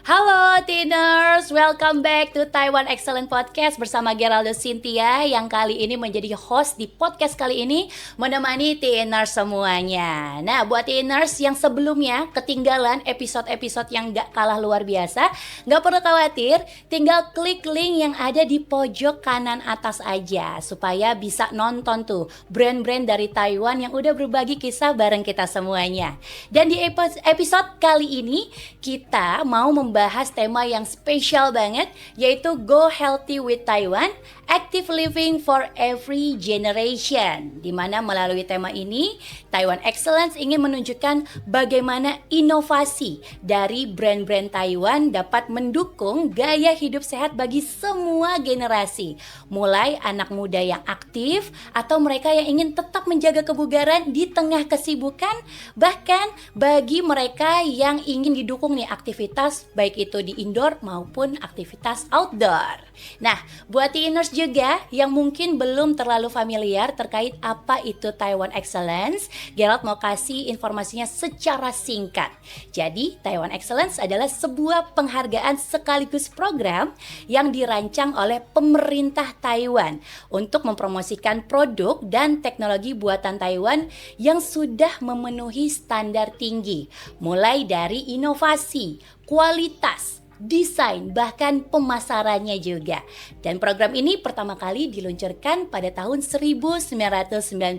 Halo Teeners, welcome back to Taiwan Excellent Podcast bersama Geraldo Cynthia yang kali ini menjadi host di podcast kali ini menemani Teeners semuanya. Nah, buat Teeners yang sebelumnya ketinggalan episode-episode yang gak kalah luar biasa, gak perlu khawatir, tinggal klik link yang ada di pojok kanan atas aja supaya bisa nonton tuh brand-brand dari Taiwan yang udah berbagi kisah bareng kita semuanya. Dan di episode kali ini kita mau membahas tema yang spesial banget, yaitu Go Healthy with Taiwan, Active Living for Every Generation. Dimana melalui tema ini, Taiwan Excellence ingin menunjukkan bagaimana inovasi dari brand-brand Taiwan dapat mendukung gaya hidup sehat bagi semua generasi. Mulai anak muda yang aktif atau mereka yang ingin tetap menjaga kebugaran di tengah kesibukan, bahkan bagi mereka yang ingin didukung nih aktivitas baik itu di indoor maupun aktivitas outdoor. Nah, buat teeners juga yang mungkin belum terlalu familiar terkait apa itu Taiwan Excellence, Gerald mau kasih informasinya secara singkat. Jadi, Taiwan Excellence adalah sebuah penghargaan sekaligus program yang dirancang oleh pemerintah Taiwan untuk mempromosikan produk dan teknologi buatan Taiwan yang sudah memenuhi standar tinggi, mulai dari inovasi, kualitas, desain, bahkan pemasarannya juga. Dan program ini pertama kali diluncurkan pada tahun 1992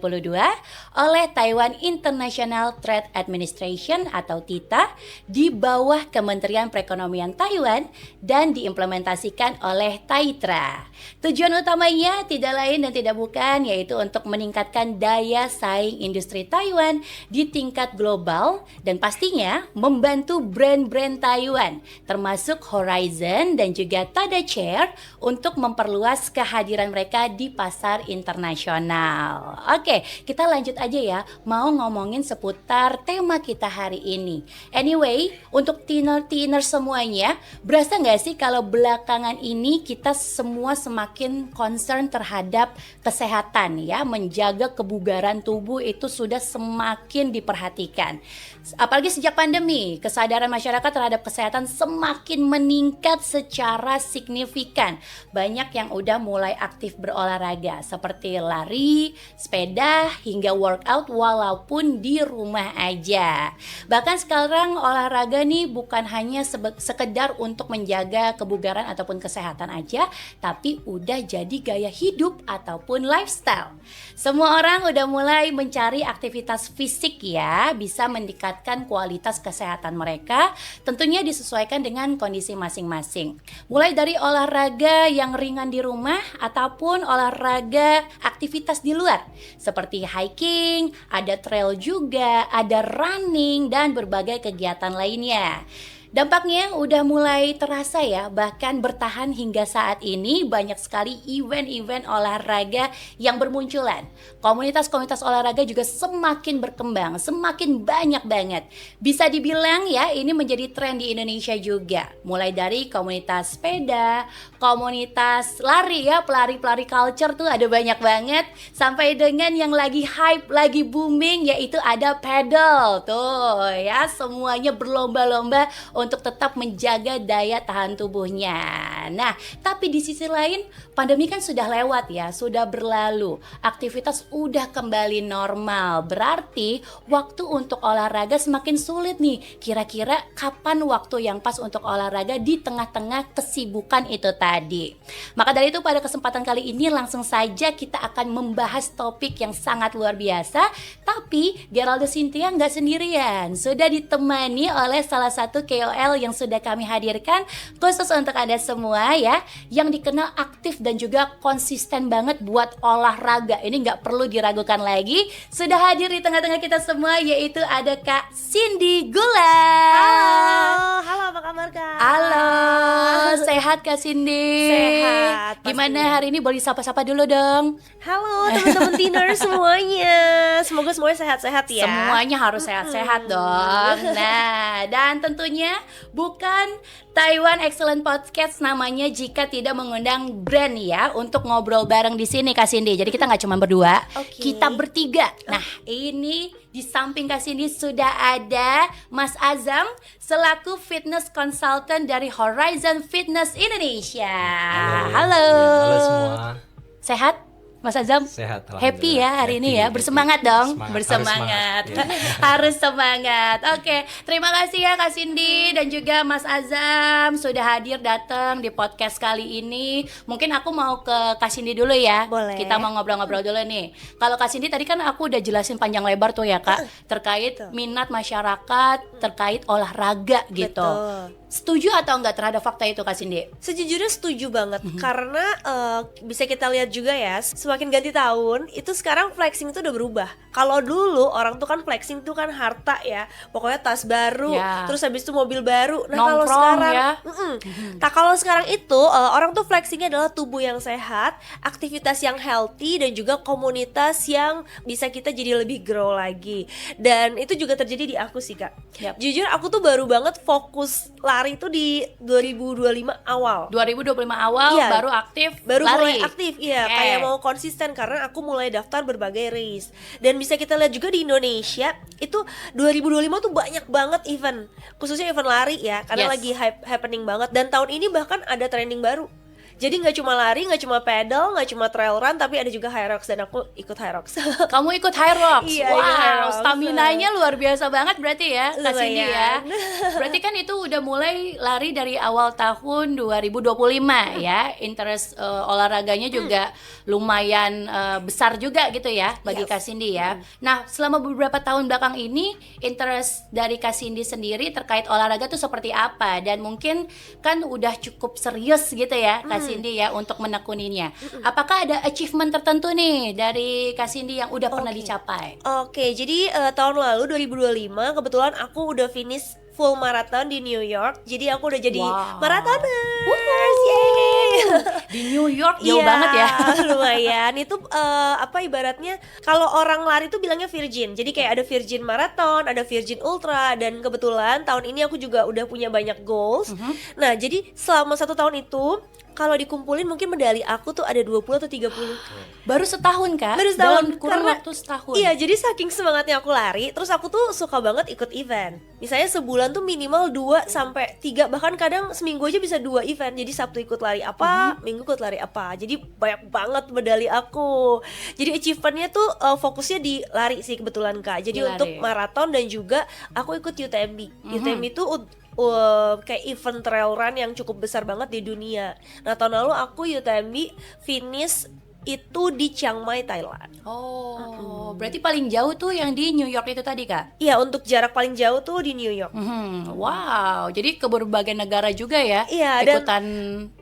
oleh Taiwan International Trade Administration atau TITA di bawah Kementerian Perekonomian Taiwan dan diimplementasikan oleh Taitra. Tujuan utamanya tidak lain dan tidak bukan yaitu untuk meningkatkan daya saing industri Taiwan di tingkat global dan pastinya membantu brand-brand Taiwan termasuk Horizon dan juga Tada Chair untuk memperluas kehadiran mereka di pasar internasional. Oke, kita lanjut aja ya, mau ngomongin seputar tema kita hari ini. Anyway, untuk teener semuanya, berasa gak sih kalau belakangan ini kita semua semakin concern terhadap kesehatan ya, menjaga kebugaran tubuh itu sudah semakin diperhatikan. Apalagi sejak pandemi, kesadaran masyarakat terhadap kesehatan semakin meningkat secara signifikan. Banyak yang udah mulai aktif berolahraga seperti lari, sepeda, hingga workout walaupun di rumah aja. Bahkan sekarang olahraga nih bukan hanya sekedar untuk menjaga kebugaran ataupun kesehatan aja, tapi udah jadi gaya hidup ataupun lifestyle. Semua orang udah mulai mencari aktivitas fisik ya, bisa meningkatkan kualitas kesehatan mereka, tentunya disesuaikan dengan kondisi masing-masing. Mulai dari olahraga yang ringan di rumah ataupun olahraga aktivitas di luar seperti hiking, ada trail juga, ada running dan berbagai kegiatan lainnya. Dampaknya udah mulai terasa ya, bahkan bertahan hingga saat ini banyak sekali event-event olahraga yang bermunculan. Komunitas-komunitas olahraga juga semakin berkembang, semakin banyak banget. Bisa dibilang ya ini menjadi tren di Indonesia juga. Mulai dari komunitas sepeda, komunitas lari ya, pelari-pelari culture tuh ada banyak banget. Sampai dengan yang lagi hype, lagi booming yaitu ada pedal tuh ya, semuanya berlomba-lomba untuk tetap menjaga daya tahan tubuhnya. Nah, tapi di sisi lain pandemi kan sudah lewat ya, sudah berlalu. Aktivitas udah kembali normal. Berarti waktu untuk olahraga semakin sulit nih. Kira-kira kapan waktu yang pas untuk olahraga di tengah-tengah kesibukan itu tadi? Maka dari itu pada kesempatan kali ini langsung saja kita akan membahas topik yang sangat luar biasa. Tapi Geraldo Cynthia nggak sendirian. Sudah ditemani oleh salah satu KOL yang sudah kami hadirkan khusus untuk Anda semua ya, yang dikenal aktif dan juga konsisten banget buat olahraga. Ini nggak perlu diragukan lagi, sudah hadir di tengah-tengah kita semua, yaitu ada Kak Cindy Gula. Halo apa kabar Kak? Halo, sehat Kak Cindy? Sehat. Gimana hari ini, boleh sapa-sapa dulu dong. Halo teman-teman teeners semuanya. Semoga semuanya sehat-sehat ya. Semuanya harus sehat-sehat dong. Nah, dan tentunya bukan Taiwan Excellent Podcast namanya jika tidak mengundang brand ya untuk ngobrol bareng di sini Kak Cindy. Jadi kita nggak cuma berdua, Okay. kita bertiga. Nah, ini Di samping Kak Cindy sudah ada Mas Azam selaku fitness consultant dari Horizon Fitness Indonesia. Halo. Halo semua. Sehat? Mas Azam? Sehat. Happy ya hari ini ya. Bersemangat dong. Bersemangat. Harus semangat. Oke, terima kasih ya Kak Cindy dan juga Mas Azam sudah hadir datang di podcast kali ini. Mungkin aku mau ke Kak Cindy dulu ya. Boleh. Kita mau ngobrol-ngobrol dulu nih. Kalau Kak Cindy tadi kan aku udah jelasin panjang lebar tuh ya Kak, terkait minat masyarakat terkait olahraga gitu. Betul. Setuju atau enggak terhadap fakta itu Kak Cindy? Sejujurnya setuju banget karena bisa kita lihat juga ya, semakin ganti tahun itu sekarang flexing itu udah berubah. Kalau dulu orang tuh kan flexing tuh kan harta ya, pokoknya tas baru, Ya. terus habis itu mobil baru. Nah kalau Nongkrong sekarang, ya. Nah kalau sekarang itu orang tuh flexingnya adalah tubuh yang sehat, aktivitas yang healthy dan juga komunitas yang bisa kita jadi lebih grow lagi. Dan itu juga terjadi di aku sih Kak. Yap. Jujur aku tuh baru banget fokus lari itu di 2025 awal. 2025 awal Iya. baru aktif Baru lari. mulai aktif, iya, Oke. kayak mau konsisten karena aku mulai daftar berbagai race. Dan bisa kita lihat juga di Indonesia itu 2025 tuh banyak banget event, khususnya event lari ya, karena Yes. lagi happening banget. Dan tahun ini bahkan ada trending baru. Jadi nggak cuma lari, nggak cuma pedal, nggak cuma trail run, tapi ada juga high rocks dan aku ikut high rocks. Kamu ikut High Rocks? Iya, ikut High Wow, Rocks. stamina-nya luar biasa banget berarti ya Kak Cindy ya. Lumayan. Berarti kan itu udah mulai lari dari awal tahun 2025 ya. Interest olahraganya juga lumayan besar juga gitu ya bagi Yes. Kak Cindy ya. Nah, selama beberapa tahun belakang ini interest dari Kak Cindy sendiri terkait olahraga tuh seperti apa? Dan mungkin kan udah cukup serius gitu ya Kak Cindy ya untuk menekuninya. Apakah ada achievement tertentu nih dari Kak Cindy yang udah pernah Oke. dicapai? Oke, jadi tahun lalu 2025 kebetulan aku udah finish full marathon di New York. Jadi aku udah jadi Wow. marathoners. Yeay. Di New York jauh Iya, banget ya. lumayan. Itu apa ibaratnya kalau orang lari tuh bilangnya virgin. Jadi kayak ada virgin marathon, ada virgin ultra, dan kebetulan tahun ini aku juga udah punya banyak goals. Nah, jadi selama 1 tahun itu kalau dikumpulin mungkin medali aku tuh ada 20 atau 30. Baru setahun Kak? Baru setahun, Dalam kurun karena- waktu setahun. Iya, jadi saking semangatnya aku lari, terus aku tuh suka banget ikut event. Misalnya sebulan tuh minimal 2 sampai 3, bahkan kadang seminggu aja bisa 2 event. Jadi Sabtu ikut lari apa, Minggu ikut lari apa. Jadi banyak banget medali aku. Jadi achievementnya tuh fokusnya di lari sih kebetulan Kak. Jadi Di lari. untuk maraton dan juga aku ikut UTMB. UTMB itu kayak event trail run yang cukup besar banget di dunia. Nah tahun lalu aku UTMB finish itu di Chiang Mai, Thailand. Oh, berarti paling jauh tuh yang di New York itu tadi Kak? Iya, untuk jarak paling jauh tuh di New York. Wow, jadi ke berbagai negara juga ya Iya, dan ikutan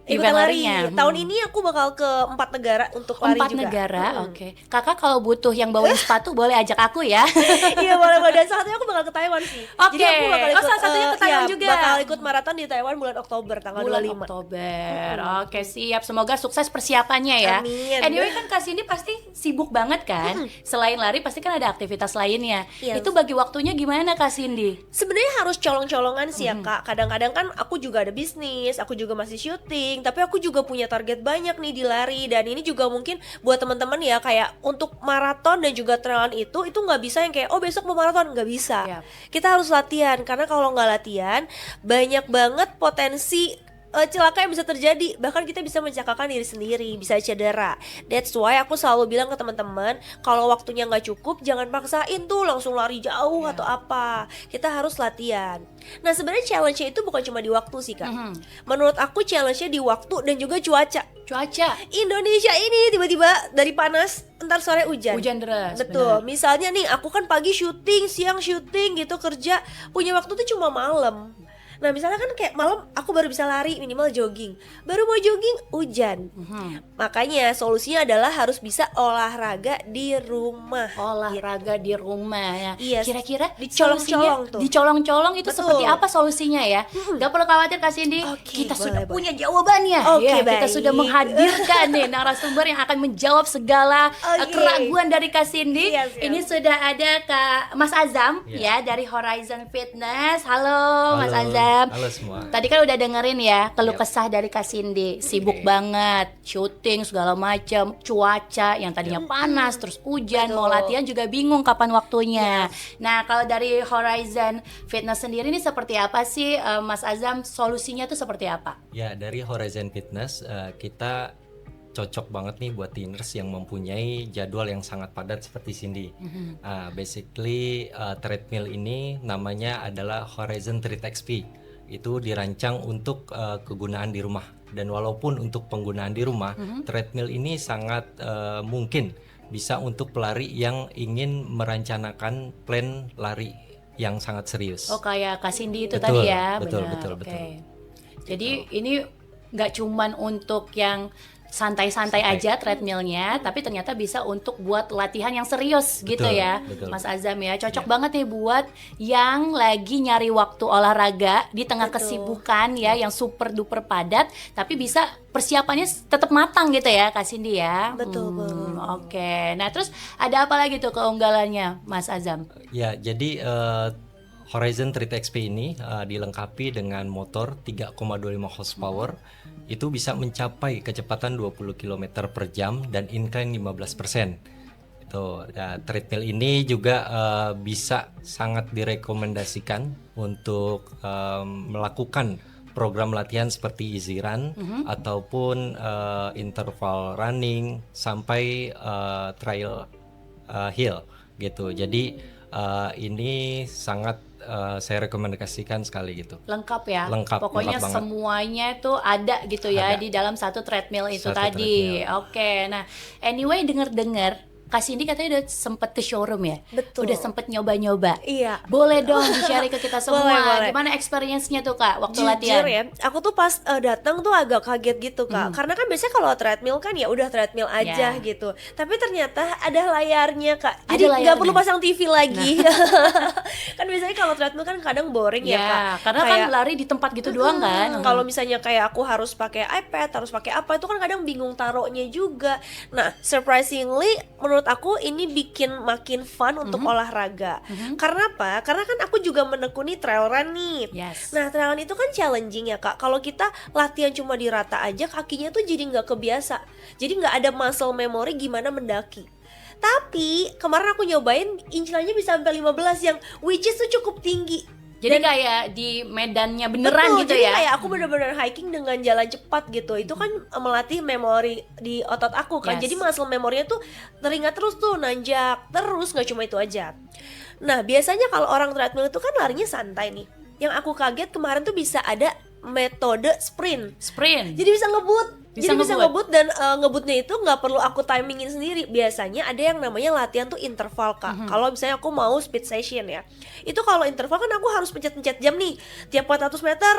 event Ikutan lari. larinya. Tahun ini aku bakal ke 4 negara untuk lari 4 juga. negara, oke. Kakak kalau butuh yang bawain sepatu boleh ajak aku ya. Iya, boleh. Dan salah satunya aku bakal ke Taiwan sih. Oke. Jadi aku bakal Oh, ikut, salah satunya ke Taiwan iya, juga. bakal ikut maraton di Taiwan bulan Oktober tanggal Bulan 25. Oktober. Oke, siap. Semoga sukses persiapannya ya. Amin. Anyway kan Kak Cindy pasti sibuk banget kan? Selain lari pasti kan ada aktivitas lainnya. Yes. Itu bagi waktunya gimana Kak Cindy? Sebenarnya harus colong-colongan sih ya Kak. Kadang-kadang kan aku juga ada bisnis, aku juga masih syuting, tapi aku juga punya target banyak nih di lari. Dan ini juga mungkin buat teman-teman ya, kayak untuk maraton dan juga trailan itu nggak bisa yang kayak oh besok mau maraton, nggak bisa. Yap. Kita harus latihan karena kalau nggak latihan banyak banget potensi celaka yang bisa terjadi, bahkan kita bisa mencelakakan diri sendiri, bisa cedera. That's why aku selalu bilang ke teman-teman, kalau waktunya nggak cukup jangan paksain tuh langsung lari jauh atau apa. Kita harus latihan. Nah sebenarnya challenge-nya itu bukan cuma di waktu sih Kak. Menurut aku challenge-nya di waktu dan juga cuaca. Cuaca, Indonesia ini tiba-tiba dari panas entar sore hujan. hujan deras. Betul. benar. Misalnya nih aku kan pagi syuting, siang syuting gitu kerja, punya waktu tuh cuma malam. Nah misalnya kan kayak malam aku baru bisa lari minimal jogging, baru mau jogging hujan. Makanya solusinya adalah harus bisa olahraga di rumah. Olahraga di rumah ya. Iya, Kira-kira dicolong-colong solusinya- tuh. Dicolong-colong itu Betul. seperti apa solusinya ya? Gak perlu khawatir Kak Cindy. Oke, Kita boleh, sudah boleh. punya jawabannya. Oke, Ya, kita baik. sudah menghadirkan nih narasumber yang akan menjawab segala Oke. keraguan dari Kak Cindy. Iya, siap. Ini sudah ada Kak Mas Azam Iya. ya dari Horizon Fitness. Halo Mas Halo. Azam. Azam. Halo semua. Tadi kan udah dengerin ya keluh Yap. kesah dari Kak Cindy, sibuk Oke. banget, syuting segala macam, cuaca yang tadinya panas terus hujan, mau Betul. latihan juga bingung kapan waktunya. Nah, kalau dari Horizon Fitness sendiri ini seperti apa sih, Mas Azam? Solusinya tuh seperti apa? Ya, dari Horizon Fitness kita cocok banget nih buat teeners yang mempunyai jadwal yang sangat padat seperti Cindy. Basically treadmill ini namanya adalah Horizon Tread XP. Itu dirancang untuk kegunaan di rumah. Dan walaupun untuk penggunaan di rumah, treadmill ini sangat mungkin bisa untuk pelari yang ingin merencanakan plan lari yang sangat serius. Oh, kayak Kak Cindy itu Betul, tadi ya, betul, benar. betul, Oke. betul. Jadi ini nggak cuman untuk yang santai-santai Santai. aja treadmillnya, tapi ternyata bisa untuk buat latihan yang serius gitu Betul, ya, betul. Mas Azam ya. Cocok Ya. banget nih buat yang lagi nyari waktu olahraga di tengah Betul. kesibukan ya, yang super duper padat, tapi bisa persiapannya tetap matang gitu ya, Kak Cindy ya. Betul, Oke. Nah, terus ada apa lagi tuh keunggalannya, Mas Azam? Ya, jadi Horizon Tread XP ini dilengkapi dengan motor 3,25 horsepower. Itu bisa mencapai kecepatan 20 km per jam dan incline 15%. Itu treadmill ini juga bisa sangat direkomendasikan untuk melakukan program latihan seperti easy run ataupun interval running sampai trail hill gitu. Jadi ini sangat saya rekomendasikan sekali gitu. Lengkap ya, Lengkap, pokoknya lengkap banget. semuanya tuh ada gitu ya Ada. di dalam satu treadmill itu Satu tadi. treadmill. Oke, nah anyway denger-dengar Kak Cindy katanya udah sempet ke showroom ya? Betul. Udah sempet nyoba-nyoba? Iya. Boleh dong di-share ke kita semua. Boleh. Gimana experience-nya tuh Kak waktu Jujur latihan? ya, aku tuh pas datang tuh agak kaget gitu Kak. Karena kan biasanya kalau treadmill kan ya udah treadmill aja Ya. gitu. Tapi ternyata ada layarnya Kak. Ada Jadi nggak layarnya. perlu pasang TV lagi. Kan biasanya kalau treadmill kan kadang boring ya, Kak. Karena kan lari di tempat gitu doang kan. Kalau misalnya kayak aku harus pakai iPad, harus pakai apa itu kan kadang bingung taruhnya juga. Nah, surprisingly menurut aku ini bikin makin fun untuk olahraga. Karena apa? Karena kan aku juga menekuni trail run nih. Yes. Nah, trail run itu kan challenging ya Kak. Kalau kita latihan cuma di rata aja, kakinya tuh jadi nggak kebiasa. Jadi nggak ada muscle memory gimana mendaki. Tapi kemarin aku nyobain inclinenya bisa sampai 15 yang which is tuh cukup tinggi. Jadi kayak di medannya beneran Betul, gitu jadi ya. kayak aku bener-bener hiking dengan jalan cepat gitu. Itu kan melatih memori di otot aku kan. Yes. Jadi muscle memorinya tuh teringat terus tuh, nanjak terus, nggak cuma itu aja. Nah, biasanya kalau orang treadmill itu kan larinya santai nih. Yang aku kaget kemarin tuh bisa ada metode sprint. Sprint. Jadi bisa ngebut. Bisa Jadi bisa ngebut. ngebut dan ngebutnya itu nggak perlu aku timingin sendiri. Biasanya ada yang namanya latihan tuh interval Kak. Kalau misalnya aku mau speed session ya, itu kalau interval kan aku harus pencet-pencet jam nih. Tiap 400 meter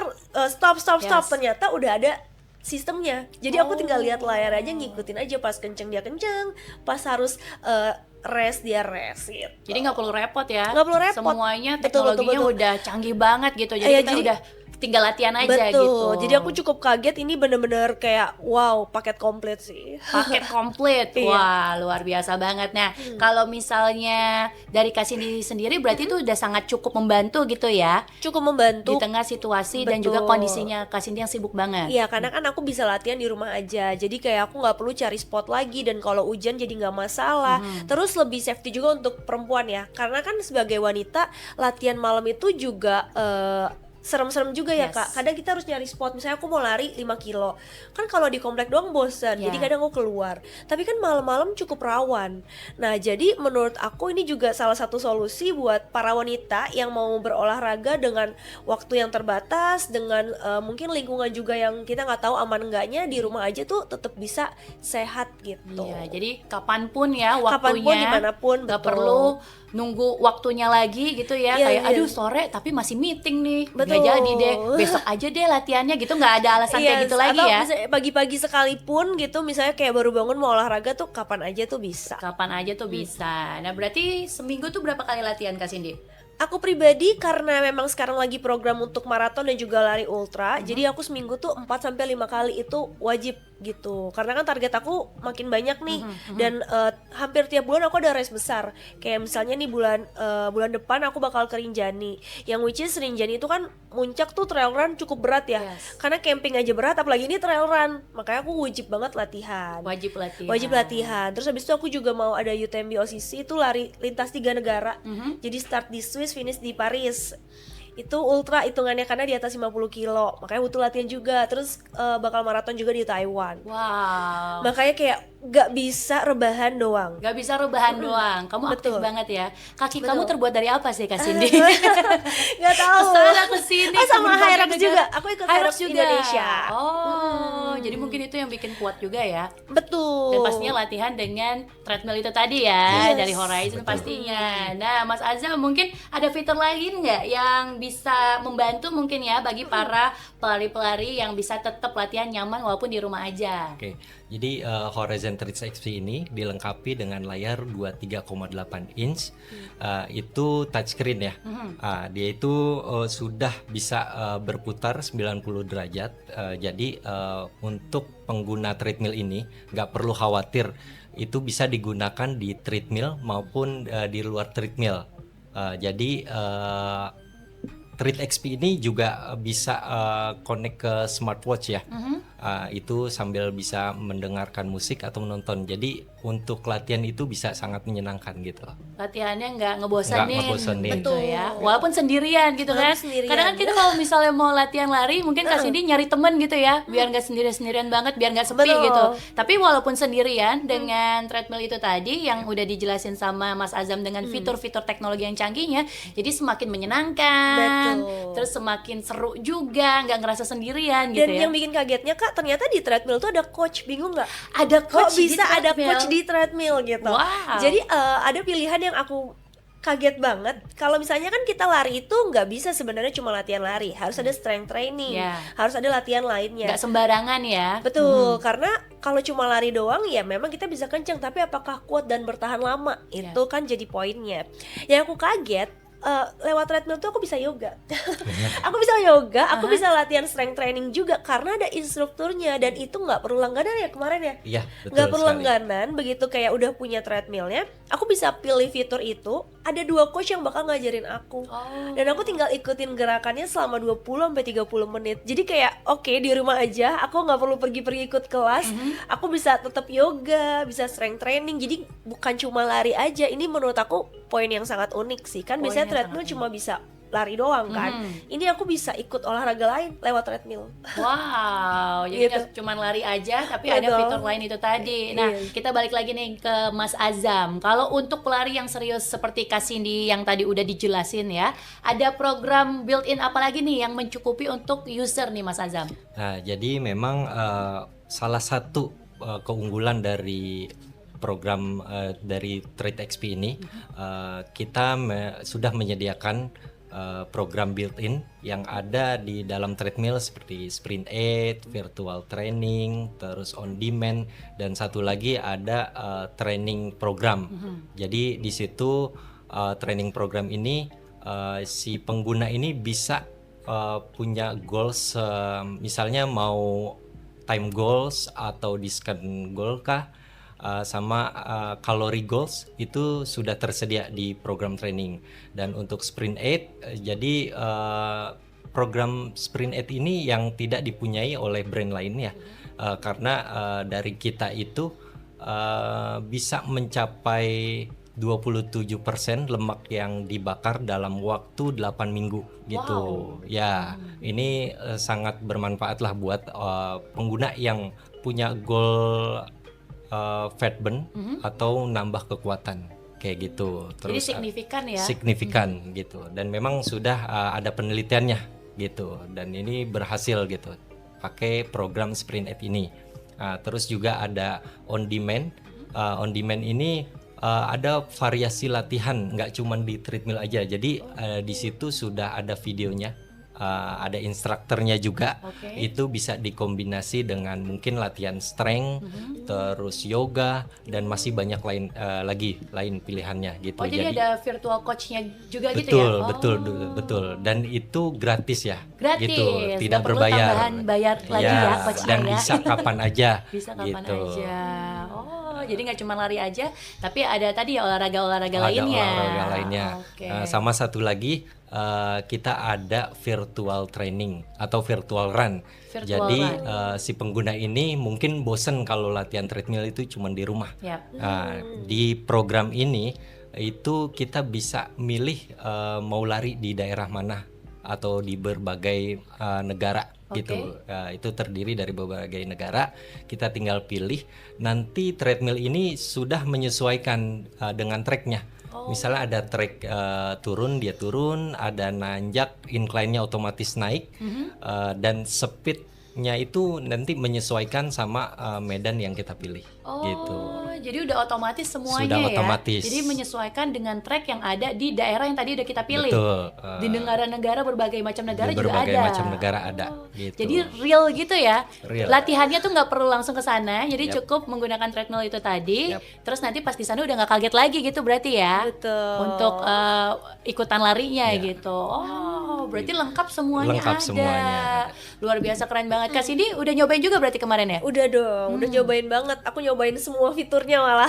stop. Yes. Ternyata udah ada sistemnya. Jadi aku tinggal lihat layar aja, ngikutin aja, pas kenceng dia kenceng, pas harus rest dia rest gitu. Jadi nggak perlu repot ya. Nggak perlu repot. Semuanya Betul, teknologinya betul. udah canggih banget gitu. Jadi Iya, kita jadi- udah tinggal latihan aja Betul. gitu. Jadi aku cukup kaget, ini bener-bener kayak wow, paket komplit sih. Paket komplit. Iya. Wah, luar biasa banget. Nah, kalau misalnya dari Kak Cindy sendiri berarti itu udah sangat cukup membantu gitu ya. Cukup Di membantu. tengah situasi dan juga Betul. kondisinya Kak Cindy yang sibuk banget. Iya, karena kan aku bisa latihan di rumah aja. Jadi kayak aku nggak perlu cari spot lagi, dan kalau hujan jadi nggak masalah. Terus lebih safety juga untuk perempuan ya. Karena kan sebagai wanita latihan malam itu juga serem-serem juga ya Yes. Kak. Kadang kita harus nyari spot. Misalnya aku mau lari 5 kilo. Kan kalau di komplek doang bosen. Ya. Jadi kadang aku keluar. Tapi kan malam-malam cukup rawan. Nah, jadi menurut aku ini juga salah satu solusi buat para wanita yang mau berolahraga dengan waktu yang terbatas, dengan mungkin lingkungan juga yang kita nggak tahu aman enggaknya, di rumah aja tuh tetap bisa sehat gitu. Iya, jadi kapanpun ya Kapanpun, waktunya, dimanapun, nggak betul. perlu nunggu waktunya lagi gitu ya. Iya, Kayak iya. aduh sore tapi masih meeting nih, nggak Betul. jadi deh, besok aja deh latihannya gitu, nggak ada alasan kayak Iya, gitu lagi atau ya. misalnya pagi-pagi sekalipun gitu, misalnya kayak baru bangun mau olahraga tuh kapan aja tuh bisa. Kapan aja tuh bisa. Nah berarti seminggu tuh berapa kali latihan Kak Cindy? Aku pribadi karena memang sekarang lagi program untuk maraton dan juga lari ultra, jadi aku seminggu tuh 4 sampai 5 kali itu wajib gitu. Karena kan target aku makin banyak nih, dan hampir tiap bulan aku ada race besar. Kayak misalnya nih bulan depan aku bakal ke Rinjani, yang which is Rinjani itu kan muncak tuh trail run cukup berat ya. Yes. Karena camping aja berat, apalagi ini trail run. Makanya aku wajib banget latihan. Wajib latihan. Terus habis itu aku juga mau ada UTMB OCC, itu lari lintas 3 negara. Jadi start di Swiss, finish di Paris. Itu ultra hitungannya karena di atas 50 kilo, makanya butuh latihan juga. Terus bakal maraton juga di Taiwan. Wow. Makanya kayak gak bisa rebahan doang. Gak bisa rebahan doang. Kamu aktif Betul. banget ya. Kaki Betul. kamu terbuat dari apa sih Kak Cindy? Gak tahu. Kesana kesini. Oh, sama berbagai Hyrox negara. juga. Aku ikut Hyrox juga. Indonesia. Oh, jadi mungkin itu yang bikin kuat juga ya. Betul. Dan pastinya latihan dengan treadmill itu tadi ya, Yes. dari Horizon Betul. pastinya. Nah, Mas Azam mungkin ada fitur lain nggak yang bisa membantu mungkin ya bagi para pelari-pelari yang bisa tetap latihan nyaman walaupun di rumah aja. Oke, jadi Horizon Treads XP ini dilengkapi dengan layar 23,8 inch, itu touchscreen ya. Dia itu sudah bisa berputar 90 derajat. Jadi untuk pengguna treadmill ini nggak perlu khawatir, itu bisa digunakan di treadmill maupun di luar treadmill. Jadi Tread XP ini juga bisa connect ke smartwatch ya. Itu sambil bisa mendengarkan musik atau menonton. Jadi untuk latihan itu bisa sangat menyenangkan gitu. Latihannya nggak ngebosanin, Nggak ngebosanin. gitu Betul. ya. Walaupun sendirian gitu Walaupun kan. sendirian. Kadang kan kita kalau misalnya mau latihan lari, mungkin Kak Cindy nyari temen gitu ya, biar nggak sendirian banget, biar nggak sepi Betul. gitu. Tapi walaupun sendirian dengan treadmill itu tadi yang udah dijelasin sama Mas Azam dengan fitur-fitur teknologi yang canggihnya, jadi semakin menyenangkan, Betul. terus semakin seru juga, nggak ngerasa sendirian Dan gitu ya. yang bikin kagetnya Kak, ternyata di treadmill tuh ada coach. Bingung nggak? Ada Kok coach di bisa ada treadmill? coach di treadmill gitu? Wow. Jadi ada pilihan yang aku kaget banget. Kalau misalnya kan kita lari itu nggak bisa sebenarnya cuma latihan lari, harus ada strength training, Ya. harus ada latihan lainnya. Nggak sembarangan ya. Betul, karena kalau cuma lari doang ya memang kita bisa kencang, tapi apakah kuat dan bertahan lama? Ya. Itu kan jadi poinnya. Yang aku kaget, lewat treadmill tuh aku bisa yoga. Aku bisa yoga, aku bisa latihan strength training juga karena ada instrukturnya, dan itu nggak perlu langganan ya kemarin ya. Iya, betul Nggak perlu sekali. langganan, begitu kayak udah punya treadmillnya, aku bisa pilih fitur itu. Ada 2 coach yang bakal ngajarin aku. Oh. Dan aku tinggal ikutin gerakannya selama 20-30 menit. Jadi kayak oke, di rumah aja, aku nggak perlu pergi-pergi ikut kelas. Aku bisa tetap yoga, bisa strength training. Jadi bukan cuma lari aja. Ini menurut aku poin yang sangat unik sih. Kan Poin biasanya yang treadmill cuma bisa lari doang kan. Ini aku bisa ikut olahraga lain lewat treadmill. Wow, jadi Gitu. nggak cuman lari aja, tapi ada Betul. fitur lain itu tadi. Nah, Iya. kita balik lagi nih ke Mas Azam. Kalau untuk pelari yang serius seperti Kak Cindy yang tadi udah dijelasin ya, ada program built-in apa lagi nih yang mencukupi untuk user nih Mas Azam? Nah, jadi memang salah satu keunggulan dari program dari Tread XP ini, kita sudah menyediakan program built-in yang ada di dalam treadmill seperti Sprint 8, virtual training, terus on demand, dan satu lagi ada training program. Jadi di situ training program ini si pengguna ini bisa punya goals, misalnya mau time goals atau distance goal kah, sama kalori goals itu sudah tersedia di program training. Dan untuk Sprint 8, jadi program Sprint 8 ini yang tidak dipunyai oleh brand lainnya, karena dari kita itu bisa mencapai 27% lemak yang dibakar dalam waktu 8 minggu gitu. Ya, ini sangat bermanfaat lah buat pengguna yang punya goal fat burn atau nambah kekuatan kayak gitu. Jadi signifikan ya? Signifikan gitu. Dan memang sudah ada penelitiannya gitu. Dan ini berhasil gitu pakai program Sprint 8 ini. Terus juga ada on demand. On demand ini ada variasi latihan, nggak cuma di treadmill aja. Jadi di situ sudah ada videonya ada instrukturnya juga. Oke. Itu bisa dikombinasi dengan mungkin latihan strength, terus yoga, dan masih banyak lain pilihannya gitu. Oh, jadi ada virtual coach-nya juga gitu ya? betul, Oh, betul, dan itu gratis ya, gratis, gitu, tidak nggak perlu berbayar. tambahan bayar lagi ya coachnya Dan ya? bisa kapan aja. Bisa kapan gitu. aja. Oh, jadi nggak cuma lari aja, tapi ada tadi ya olahraga-olahraga Ada lainnya. olahraga lainnya. Oke. Sama satu lagi, kita ada virtual training atau virtual run. Virtual Jadi run. si pengguna ini mungkin bosen kalau latihan treadmill itu cuma di rumah. Yap. Di program ini itu kita bisa milih mau lari di daerah mana atau di berbagai negara. Oke. Gitu. Itu terdiri dari berbagai negara. Kita tinggal pilih. Nanti treadmill ini sudah menyesuaikan dengan tracknya. Misalnya ada track turun, dia turun, ada nanjak, incline-nya otomatis naik, dan speed-nya itu nanti menyesuaikan sama medan yang kita pilih. Oh, Gitu. jadi udah otomatis semuanya Sudah ya. otomatis. Jadi menyesuaikan dengan track yang ada di daerah yang tadi udah kita pilih. Betul. Di negara-negara berbagai macam negara Di juga berbagai ada. macam negara ada. Gitu. Jadi real gitu ya. Real. Latihannya tuh nggak perlu langsung ke sana. Jadi Yap. cukup menggunakan treadmill itu tadi. Yap. Terus nanti pas di sana udah nggak kaget lagi gitu berarti ya. Betul. Untuk ikutan larinya Ya. gitu. Oh, berarti lengkap semuanya Lengkap ada. semuanya ada. Luar biasa keren banget. Kak Cindy udah nyobain juga berarti kemarin ya? Udah dong, udah nyobain banget. Aku nyobain semua fiturnya malah.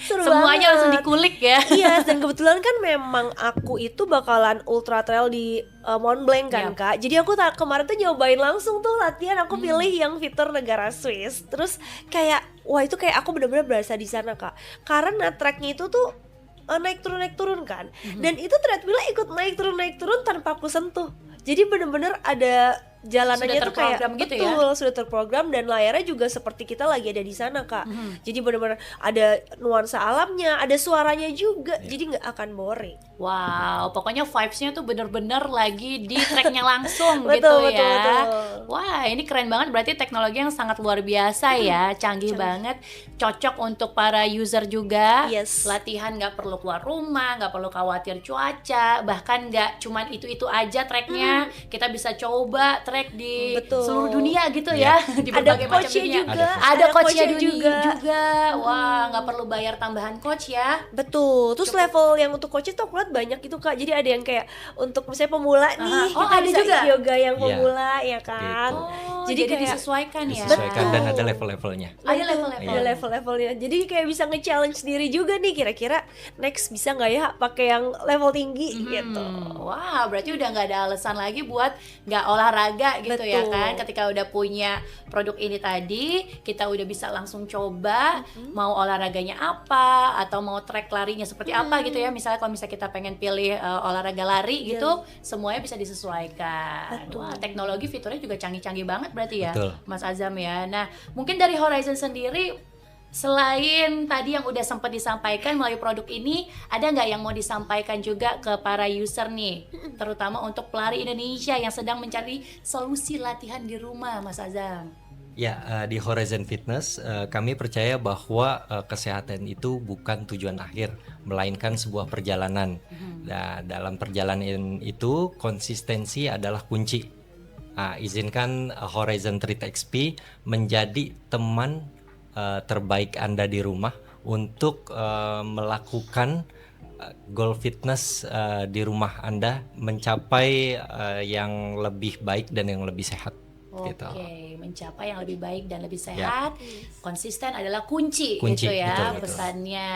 Seru Semuanya langsung banget. dikulik ya. Iya, dan kebetulan kan memang aku itu bakalan ultra trail di Mont Blanc kan, Yap. Kak. Jadi aku kemarin tuh nyobain langsung tuh latihan, aku pilih yang fitur negara Swiss. Terus kayak wah, itu kayak aku bener-bener berasa di sana, Kak. Karena tracknya itu tuh naik turun kan. Dan itu treadmillnya ikut naik turun tanpa aku sentuh. Jadi bener-bener ada jalanannya Sudah tuh kayak terprogram gitu ya? betul, sudah terprogram, dan layarnya juga seperti kita lagi ada di sana, Kak. Jadi bener-bener ada nuansa alamnya, ada suaranya juga. Jadi nggak akan boring. Wow, pokoknya vibes-nya tuh bener-bener lagi di tracknya langsung gitu Betul, ya. betul, betul. Wah, ini keren banget, berarti teknologi yang sangat luar biasa ya, canggih banget, cocok untuk para user juga. Yes. Latihan nggak perlu keluar rumah, nggak perlu khawatir cuaca, bahkan nggak cuman itu aja tracknya, kita bisa coba track di Betul. seluruh dunia gitu ya, di Ada berbagai macam coachnya dunia. juga. Ada coachnya juga. juga. Wah, nggak perlu bayar tambahan coach ya. Betul. Terus level yang untuk coach itu aku lihat banyak itu, Kak. Jadi ada yang kayak untuk misalnya pemula nih, Oh, kita ada bisa juga? yoga yang Iya. pemula ya kan. Gitu. Oh, Jadi jadi kayak disesuaikan ya. Disesuaikan dan Betul. ada level-levelnya. Ada Itu, level-level. ada level-levelnya. Jadi kayak bisa nge-challenge diri juga nih, kira-kira next bisa nggak ya pakai yang level tinggi gitu. Wah, berarti udah nggak ada alasan lagi buat nggak olahraga gitu ya Betul. kan? Ketika udah punya produk ini tadi, kita udah bisa langsung coba mau olahraganya apa atau mau track larinya seperti apa gitu ya. Misalnya kalau misalnya kita pengen pilih olahraga lari gitu, semuanya bisa disesuaikan. Betul. Wah, teknologi fiturnya juga canggih-canggih banget berarti ya, Betul. Mas Azam ya. Nah, mungkin dari Horizon sendiri, selain tadi yang udah sempat disampaikan melalui produk ini, ada nggak yang mau disampaikan juga ke para user nih, terutama untuk pelari Indonesia yang sedang mencari solusi latihan di rumah, Mas Azam? Ya, di Horizon Fitness kami percaya bahwa kesehatan itu bukan tujuan akhir, melainkan sebuah perjalanan. Nah, dalam perjalanan itu konsistensi adalah kunci. Izinkan Horizon Treat XP menjadi teman terbaik Anda di rumah untuk melakukan goal fitness di rumah Anda, mencapai yang lebih baik dan yang lebih sehat. Oke, Gitu. mencapai yang lebih baik dan lebih sehat, konsisten adalah kunci Kunci, gitu ya, betul. pesannya.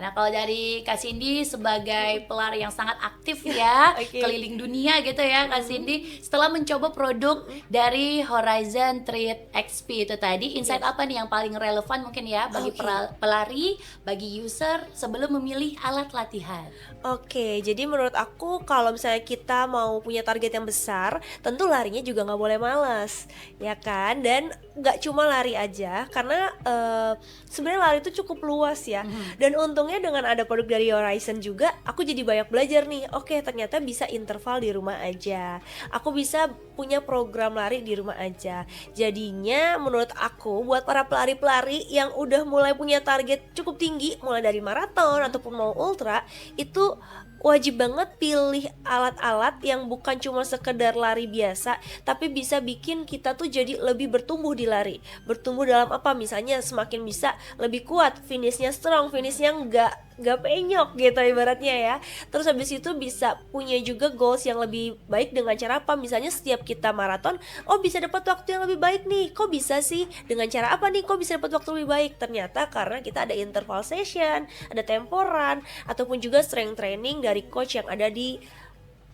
Nah, kalau dari Kak Cindy sebagai pelari yang sangat aktif ya, Oke. keliling dunia gitu ya Kak Cindy, setelah mencoba produk dari Horizon Treat XP itu tadi, insight apa nih yang paling relevan mungkin ya bagi Oke. pelari, bagi user sebelum memilih alat latihan? Oke, jadi menurut aku kalau misalnya kita mau punya target yang besar, tentu larinya juga nggak boleh malas, ya kan? Dan nggak cuma lari aja, karena sebenarnya lari itu cukup luas ya. Dan untungnya dengan ada produk dari Horizon juga, aku jadi banyak belajar nih. Oke, ternyata bisa interval di rumah aja. Aku bisa punya program lari di rumah aja. Jadinya menurut aku buat para pelari-pelari yang udah mulai punya target cukup tinggi, mulai dari maraton ataupun mau ultra, itu wajib banget pilih alat-alat yang bukan cuma sekedar lari biasa, tapi bisa bikin kita tuh jadi lebih bertumbuh di lari. Bertumbuh dalam apa? Misalnya semakin bisa lebih kuat, finishnya strong, finishnya nggak penyok gitu ibaratnya ya. Terus habis itu bisa punya juga goals yang lebih baik dengan cara apa? Misalnya setiap kita maraton, oh bisa dapat waktu yang lebih baik nih. Kok bisa sih? Dengan cara apa nih? Kok bisa dapat waktu lebih baik? Ternyata karena kita ada interval session, ada temporan, ataupun juga strength training dari coach yang ada di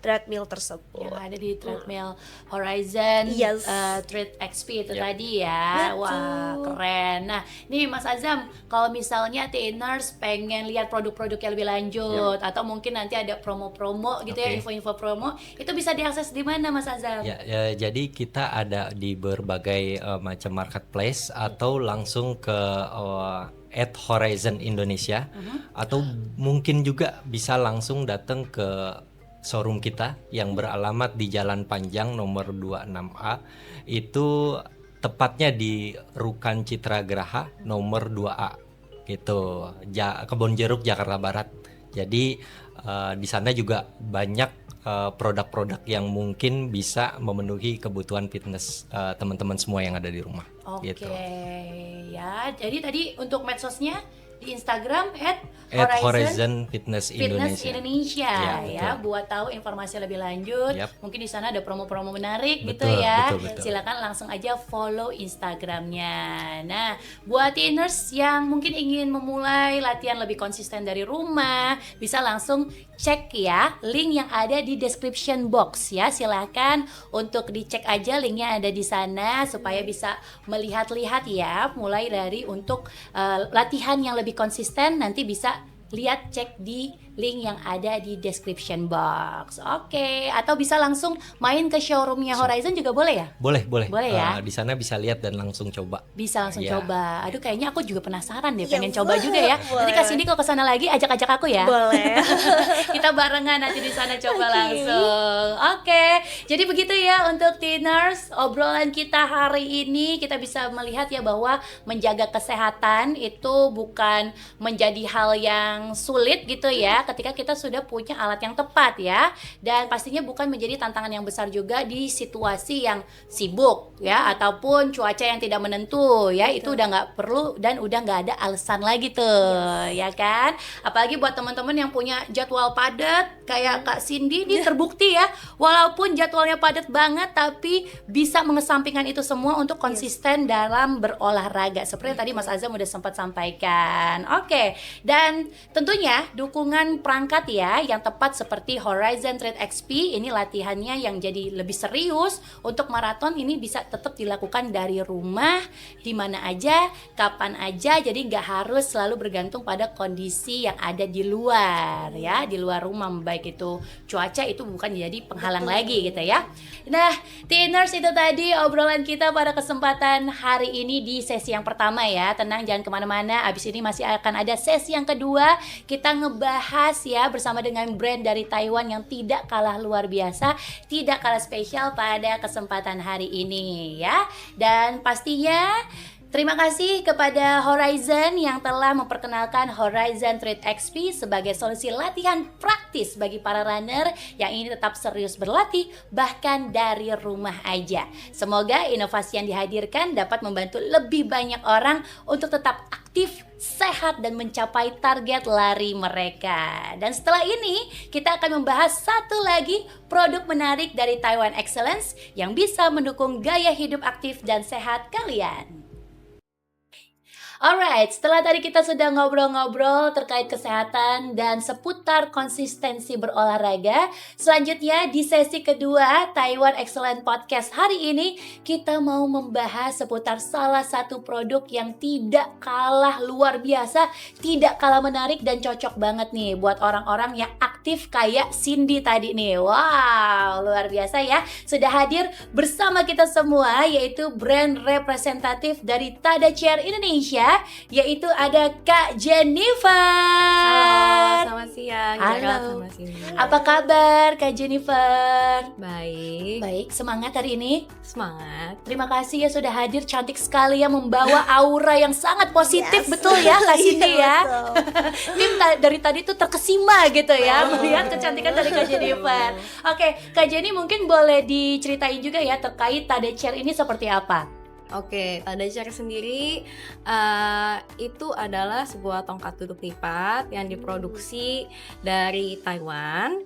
treadmill tersebut. Yang ada di treadmill Horizon Yes. Tread XP itu Yep. tadi ya. Betul. Wah, keren. Nah, nih Mas Azam, kalau misalnya Tinners pengen lihat produk-produk yang lebih lanjut atau mungkin nanti ada promo-promo gitu ya, Oke. info-info promo, itu bisa diakses di mana Mas Azam? Ya, jadi kita ada di berbagai macam marketplace atau langsung ke @Horizon Indonesia, atau mungkin juga bisa langsung datang ke showroom kita yang beralamat di Jalan Panjang nomor 26A, itu tepatnya di Rukan Citra Geraha nomor 2A gitu, Kebon Jeruk, Jakarta Barat. Jadi di sana juga banyak produk-produk yang mungkin bisa memenuhi kebutuhan fitness teman-teman semua yang ada di rumah. Oke, Gitu. ya. Jadi tadi untuk medsosnya di Instagram @Horizon Fitness Fitness Indonesia. Indonesia Ya, ya, buat tahu informasi lebih lanjut. Yap. Mungkin di sana ada promo-promo menarik gitu Betul, ya. betul. Silakan langsung aja follow Instagramnya. Nah, buat Tinners yang mungkin ingin memulai latihan lebih konsisten dari rumah, bisa langsung cek ya link yang ada di description box ya. Silakan untuk dicek aja, linknya ada di sana supaya bisa melihat-lihat ya, mulai dari untuk latihan yang lebih konsisten. Nanti bisa lihat, cek di link yang ada di description box. Oke, atau bisa langsung main ke showroomnya Horizon juga boleh ya? Boleh. Boleh ya? Di sana bisa lihat dan langsung coba. Bisa langsung Iya. coba. Aduh, kayaknya aku juga penasaran deh, Iya, pengen coba juga ya. Nanti boleh. Kak Cindy kalau kesana lagi ajak-ajak aku ya. Boleh. Kita barengan nanti di sana coba Oke. langsung. Oke, jadi begitu ya untuk Tinners, obrolan kita hari ini. Kita bisa melihat ya bahwa menjaga kesehatan itu bukan menjadi hal yang sulit gitu ya, ketika kita sudah punya alat yang tepat ya. Dan pastinya bukan menjadi tantangan yang besar juga di situasi yang sibuk ya, ataupun cuaca yang tidak menentu ya. Itu udah nggak perlu dan udah nggak ada alasan lagi tuh, ya kan? Apalagi buat teman-teman yang punya jadwal padat kayak Kak Cindy nih, terbukti ya, walaupun jadwalnya padat banget tapi bisa mengesampingkan itu semua untuk konsisten dalam berolahraga seperti yang tadi Mas Azam udah sempat sampaikan. Oke, dan tentunya dukungan perangkat ya yang tepat seperti Horizon Tread XP ini, latihannya yang jadi lebih serius untuk maraton ini bisa tetap dilakukan dari rumah, di mana aja, kapan aja. Jadi nggak harus selalu bergantung pada kondisi yang ada di luar ya, di luar rumah, baik itu cuaca, itu bukan jadi penghalang lagi gitu ya. Nah, Tinners, itu tadi obrolan kita pada kesempatan hari ini di sesi yang pertama ya. Tenang, jangan kemana-mana, abis ini masih akan ada sesi yang kedua. Kita ngebahas ya bersama dengan brand dari Taiwan yang tidak kalah luar biasa, tidak kalah spesial pada kesempatan hari ini ya. Dan pastinya terima kasih kepada Horizon yang telah memperkenalkan Horizon Tread XP sebagai solusi latihan praktis bagi para runner yang ingin tetap serius berlatih bahkan dari rumah aja. Semoga inovasi yang dihadirkan dapat membantu lebih banyak orang untuk tetap aktif, sehat, dan mencapai target lari mereka. Dan setelah ini kita akan membahas satu lagi produk menarik dari Taiwan Excellence yang bisa mendukung gaya hidup aktif dan sehat kalian. Alright, setelah tadi kita sudah ngobrol-ngobrol terkait kesehatan dan seputar konsistensi berolahraga, selanjutnya di sesi kedua Taiwan Excellent Podcast hari ini kita mau membahas seputar salah satu produk yang tidak kalah luar biasa, tidak kalah menarik dan cocok banget nih buat orang-orang yang aktif kayak Cindy tadi nih. Wow, luar biasa ya. Sudah hadir bersama kita semua, yaitu brand representatif dari Tada Chair Indonesia, ya, yaitu ada Kak Jennifer. Halo, selamat siang. Halo. Gerald sama Cindy. Apa kabar Kak Jennifer? Baik. Baik, semangat hari ini. Semangat. Terima kasih ya sudah hadir, cantik sekali ya, membawa aura yang sangat positif. Yes. Betul ya Kak Cindy ya. Betul. Tim dari tadi tuh terkesima gitu ya melihat kecantikan dari Kak Jennifer. Oke, Kak Jenny mungkin boleh diceritain juga ya terkait Tade Chair ini seperti apa? Oke, Tade Chair sendiri itu adalah sebuah tongkat duduk lipat yang diproduksi dari Taiwan.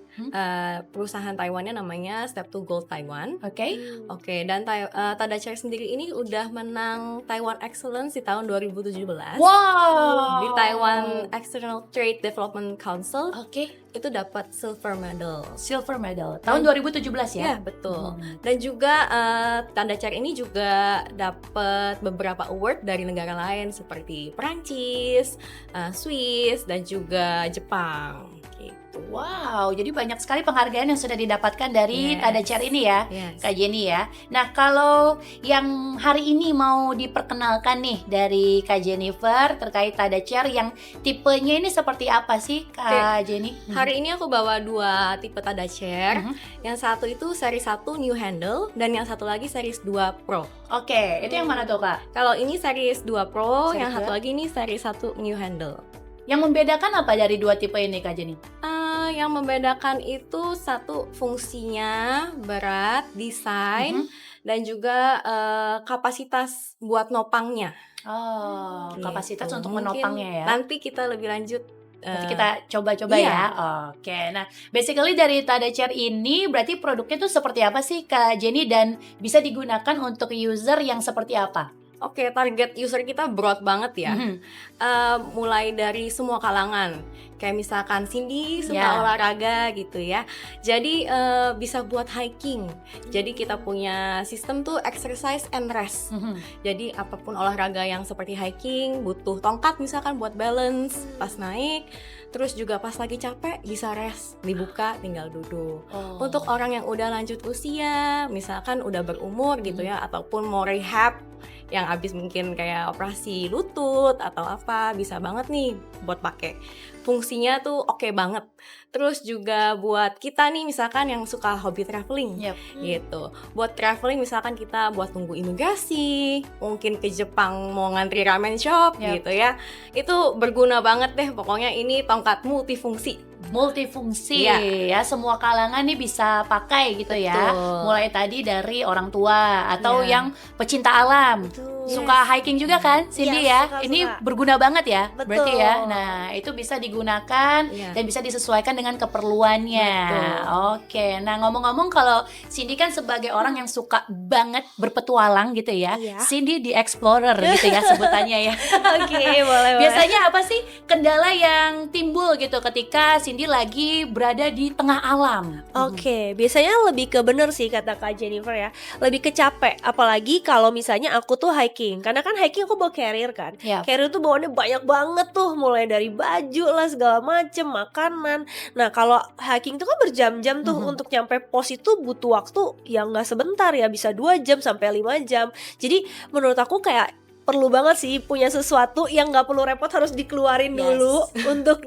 Perusahaan Taiwannya namanya Step2 Gold Taiwan. Oke. Oke, dan Tade Chair sendiri ini udah menang Taiwan Excellence di tahun 2017. Wow. Di Taiwan External Trade Development Council Oke, itu dapat silver medal. silver medal tahun 2017 ya. Ya, betul. Dan juga Tade Chair ini juga dapat beberapa award dari negara lain seperti Perancis, Swiss, dan juga Jepang. Gitu. Wow, jadi banyak sekali penghargaan yang sudah didapatkan dari Yes. Tade Chair ini ya, Yes. Kak Jenny ya. Nah, kalau yang hari ini mau diperkenalkan nih dari Kak Jennifer terkait Tade Chair yang tipenya ini seperti apa sih Kak Jenny? Hari ini aku bawa 2 tipe Tade Chair. Mhm. Yang satu itu seri 1 new handle dan yang satu lagi series 2 Pro. Oke, itu yang mana tuh Kak? Kalau ini series 2 Pro, Series yang satu 2. lagi ini series 1 new handle. Yang membedakan apa dari dua tipe ini Kak Jenny? Yang membedakan itu satu fungsinya, berat, desain, dan juga kapasitas buat nopangnya. Oh, Gitu. kapasitas untuk Mungkin menopangnya ya. Nanti kita lebih lanjut. Nanti kita coba-coba iya. ya. Oke, nah basically dari Tade Chair ini berarti produknya tuh seperti apa sih Kak Jenny dan bisa digunakan untuk user yang seperti apa? Oke, target user kita broad banget ya. Mhm. Mulai dari semua kalangan. Kayak misalkan Cindy suka Ya. olahraga gitu ya. Jadi bisa buat hiking. Jadi kita punya sistem tuh exercise and rest. Mhm. Jadi apapun olahraga yang seperti hiking butuh tongkat misalkan buat balance pas naik. Terus juga pas lagi capek bisa rest, dibuka tinggal duduk. Oh. Untuk orang yang udah lanjut usia, misalkan udah berumur gitu ya, ataupun mau rehab yang habis mungkin kayak operasi lutut atau apa, bisa banget nih buat pakai. Fungsinya tuh oke banget. Terus juga buat kita nih misalkan yang suka hobi traveling. Yep. Gitu. Buat traveling misalkan kita buat tunggu imigrasi, mungkin ke Jepang mau ngantri ramen shop Yap. gitu ya. Itu berguna banget deh, pokoknya ini tongkat multifungsi. Multifungsi Iya. ya, semua kalangan nih bisa pakai gitu ya. Betul. Mulai tadi dari orang tua atau Iya. yang pecinta alam. Betul. Suka hiking juga kan Cindy Iya, ya? suka. Ini berguna banget ya Betul. berarti ya. Nah, itu bisa digunakan Iya. dan bisa disesuaikan dengan keperluannya. Betul. Oke. Nah, ngomong-ngomong kalau Cindy kan sebagai orang yang suka banget berpetualang gitu ya. Iya. Cindy the Explorer gitu ya sebutannya ya. Oke, boleh. Biasanya apa sih kendala yang timbul gitu ketika Cindy lagi berada di tengah alam? Oke, biasanya lebih ke bener sih kata Kak Jennifer ya. Lebih ke capek, apalagi kalau misalnya aku tuh hiking. Karena kan hiking aku bawa carrier kan. Ya. Carrier tuh bawaannya banyak banget tuh, mulai dari baju lah segala macem, makanan. Nah kalau hiking tuh kan berjam-jam tuh, Mhm. untuk nyampe pos itu butuh waktu yang nggak sebentar ya, bisa 2 jam sampai 5 jam. Jadi menurut aku kayak perlu banget sih punya sesuatu yang nggak perlu repot harus dikeluarin Yes. dulu untuk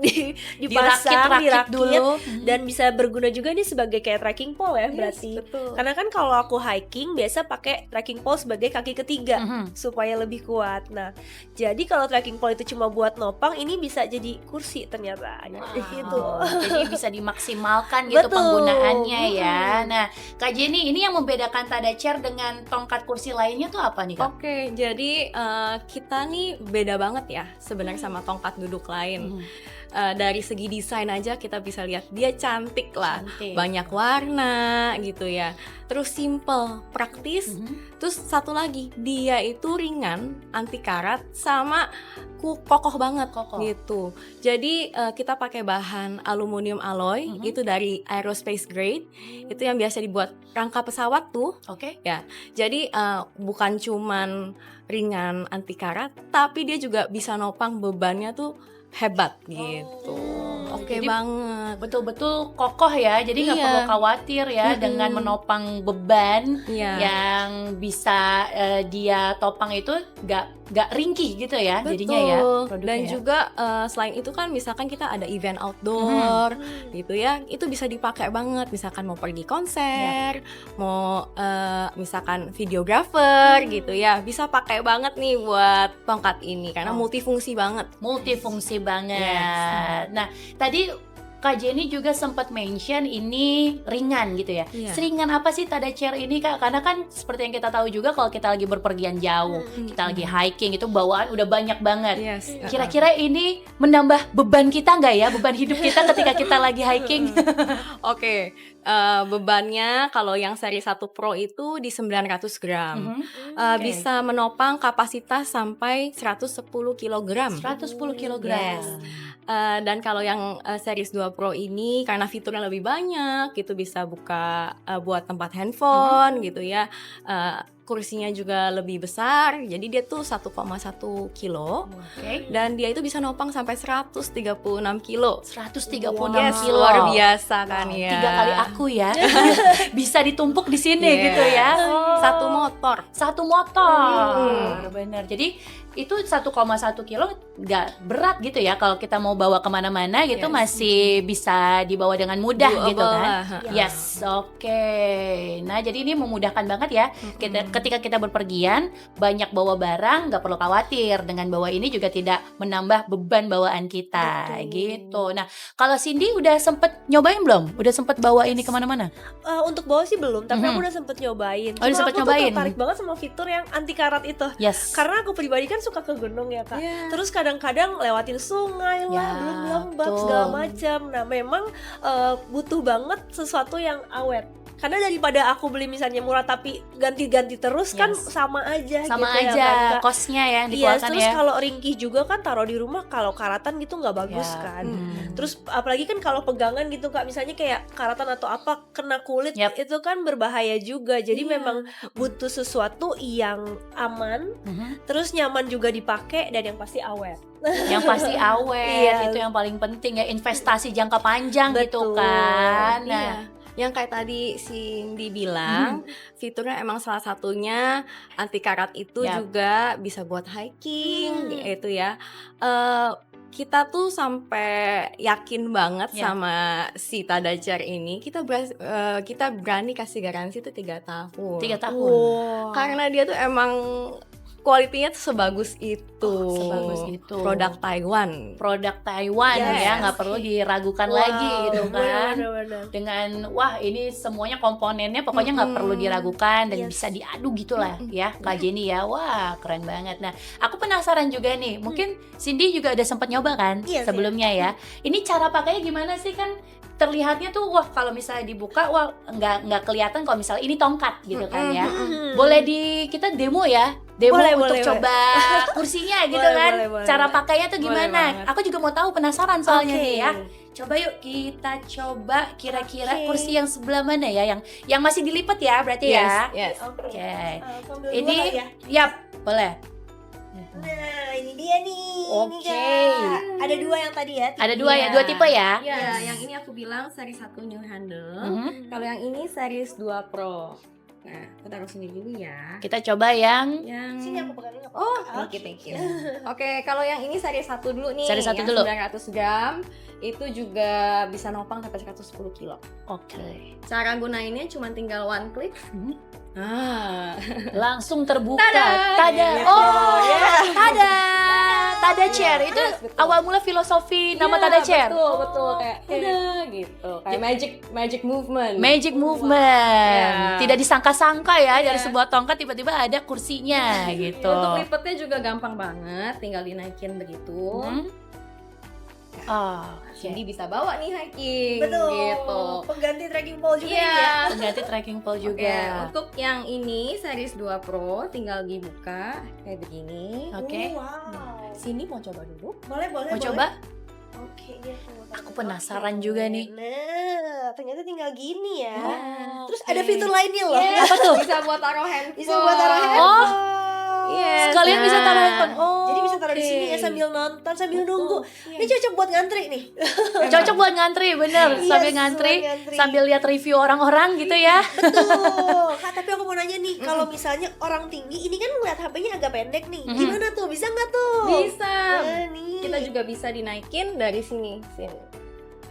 dipasang, Dirakit dulu. dan bisa berguna juga nih sebagai kayak trekking pole ya berarti. Betul. Karena kan kalau aku hiking biasa pakai trekking pole sebagai kaki ketiga Mhm. supaya lebih kuat. Nah, jadi kalau trekking pole itu cuma buat nopang, ini bisa jadi kursi ternyata. Gitu. Jadi bisa dimaksimalkan gitu Betul. penggunaannya ya. Nah, Kak Jenny, ini yang membedakan Tade Chair dengan tongkat kursi lainnya tuh apa nih Kak? Oke, jadi kita nih beda banget ya sebenarnya sama tongkat duduk lain. Mhm. Dari segi desain aja kita bisa lihat dia cantik lah, Cantik. banyak warna gitu ya. Terus simple, praktis. Mhm. Terus satu lagi, dia itu ringan, anti karat, sama kokoh banget Kokoh. gitu. Jadi kita pakai bahan aluminium alloy, Mhm. itu dari aerospace grade. Itu yang biasa dibuat rangka pesawat tuh. Oke. Jadi bukan cuman ringan anti karat, tapi dia juga bisa nopang bebannya tuh hebat gitu. Oke jadi banget. Betul-betul kokoh ya. Jadi nggak Iya. perlu khawatir ya Mm-mm. dengan menopang beban Iya. yang bisa dia topang itu nggak nggak ringkih gitu ya jadinya ya produknya Dan ya. juga selain itu kan misalkan kita ada event outdoor gitu ya, itu bisa dipakai banget. Misalkan mau pergi konser, mau misalkan videographer gitu ya, bisa pakai banget nih buat tongkat ini karena multifungsi banget. Multifungsi banget. Nah, tadi Kak Jenny juga sempat mention ini ringan gitu ya. Iya. Seringan apa sih Tada Chair ini Kak? Karena kan seperti yang kita tahu juga kalau kita lagi berpergian jauh, kita lagi hiking itu bawaan udah banyak banget. Yes. Kira-kira ini menambah beban kita nggak ya? Beban hidup kita ketika kita lagi hiking? Oke, bebannya kalau yang seri 1 Pro itu di 900 gram. Oke. Bisa menopang kapasitas sampai 110 kg. 110 kg. Yes. Dan kalau yang series 2 Pro ini karena fiturnya lebih banyak gitu, bisa buka buat tempat handphone gitu ya. Kursinya juga lebih besar, jadi dia tuh 1,1 kilo Oke. dan dia itu bisa nopang sampai 136 kilo. 136 Yes, kilo. luar biasa kan ya. 3 kali aku ya. Bisa ditumpuk di sini Yes. gitu ya. Satu motor. Satu motor. Bener. Jadi itu 1,1 kilo nggak berat gitu ya kalau kita mau bawa kemana-mana gitu. Yes. Masih bisa dibawa dengan mudah Doable gitu kan. lah. Yes, oke. Nah jadi ini memudahkan banget ya. Ketika kita berpergian banyak bawa barang, nggak perlu khawatir. Dengan bawa ini juga tidak menambah beban bawaan kita. Betul. Gitu. Nah kalau Cindy udah sempet nyobain belum? Udah sempet bawa ini kemana-mana? Untuk bawa sih belum, tapi aku udah sempet nyobain. Oh, udah Cuma sempet aku nyobain. tuh tertarik banget sama fitur yang anti karat itu. Yes. Karena aku pribadi kan suka ke gunung ya Kak. Iya. Terus kadang-kadang lewatin sungai lah, Ya, belum lembab betul. segala macam. Nah memang butuh banget sesuatu yang awet. Karena daripada aku beli misalnya murah tapi ganti-ganti terus kan Yes. sama aja Sama gitu aja ya kan, Kak. kosnya ya yang Iya, dikeluarkan terus ya. kalau ringkih juga kan taruh di rumah, kalau karatan gitu nggak bagus Ya. kan. Terus apalagi kan kalau pegangan gitu Kak, misalnya kayak karatan atau apa kena kulit, Yap. itu kan berbahaya juga. Jadi Iya. memang butuh sesuatu yang aman, Mhm. terus nyaman juga dipakai dan yang pasti awet. Yang pasti awet, Iya. itu yang paling penting ya, investasi jangka panjang gitu Betul. kan. Nah, Iya. Yang kayak tadi Cindy bilang, fiturnya emang salah satunya anti karat itu Yap. juga bisa buat hiking gitu ya. Kita tuh sampai yakin banget Ya. sama si Tada Chair ini. Kita berani kasih garansi tuh 3 tahun. 3 tahun. Wow. Karena dia tuh emang kualitinya tuh sebagus itu. Sebagus itu. Produk Taiwan. Produk Taiwan Yes. ya, nggak perlu diragukan Wow, lagi gitu kan. benar-benar. Dengan wah ini semuanya komponennya pokoknya nggak perlu diragukan dan Yes. bisa diadu gitulah ya Kak Jenny ya. Wah keren banget. Nah aku penasaran juga nih, mungkin Cindy juga udah sempat nyoba kan Iya, sebelumnya ya. Ini cara pakainya gimana sih? Kan terlihatnya tuh wah kalau misalnya dibuka wah nggak kelihatan kalau misalnya ini tongkat gitu kan ya. Boleh kita demo ya, demo Boleh, untuk boleh, coba kursinya gitu Boleh, kan. boleh, Cara boleh. pakainya tuh Boleh gimana? banget. Aku juga mau tahu, penasaran soalnya Oke. nih ya. Coba yuk kita coba kira-kira Oke. kursi yang sebelah mana ya, yang masih dilipat ya berarti ya. Yes. Oke. Oke. Sambil Ini dua kali ya. yap, boleh. Nah, ini dia nih. Oke. Ini, Kak. Ada 2 yang tadi ya. Ada dua ya, Iya. 2 tipe ya. Ya, Yes. yang ini aku bilang seri 1 new handle. Mhm. Kalau yang ini series 2 Pro. Nah, kita taruh sini dulu ya. Kita coba yang Yang Sini aku pegangin apa? Oh, thank you. Oke, kalau yang ini seri 1 dulu nih. Seri 1 yang dulu. 900 gram itu juga bisa nopang sampai 110 kilo. oke. Cara gunainnya cuma tinggal one click. Mhm. Ah, Langsung terbuka. Tada! Tada. Gitu. Oh, Ya. tada. Tada chair. Itu Yes, betul. awal mula filosofi nama Iya, Tada chair. Betul, kayak tada gitu. Kayak magic movement. Magic movement. Ya. Tidak disangka-sangka ya Iya. dari sebuah tongkat tiba-tiba ada kursinya gitu. Untuk lipetnya juga gampang banget, tinggal dinaikin begitu. Oh, Cindy bisa bawa nih hiking Betul. gitu. Pengganti tracking pole juga Iya. ini ya. Pengganti tracking pole Oke, juga. untuk yang ini series 2 Pro tinggal dibuka kayak begini. Oke. Wow. Sini mau coba dulu. Boleh, boleh. Mau boleh. coba? Oke, dia tunggu, Aku tunggu. penasaran Oke. juga nih. Nah, ternyata tinggal gini ya. Oh, Terus oke. ada fitur lainnya loh. Iya, Apa tuh? Bisa buat taruh handphone. Bisa buat taruh Oh. handphone. Yes, Sekalian bisa taruh nah. handphone. Oh, Jadi bisa taruh kalau di sini ya sambil nonton, sambil nunggu. Iya. Ini cocok buat ngantri nih. Cocok buat ngantri, bener. Yes, Sambil ngantri, buat ngantri. sambil lihat review orang-orang gitu ya. Betul. Kak, tapi aku mau nanya nih, kalau misalnya orang tinggi ini kan ngeliat HP-nya agak pendek nih. Gimana tuh? Bisa nggak tuh? Bisa. Nah, nih. Kita juga bisa dinaikin dari sini.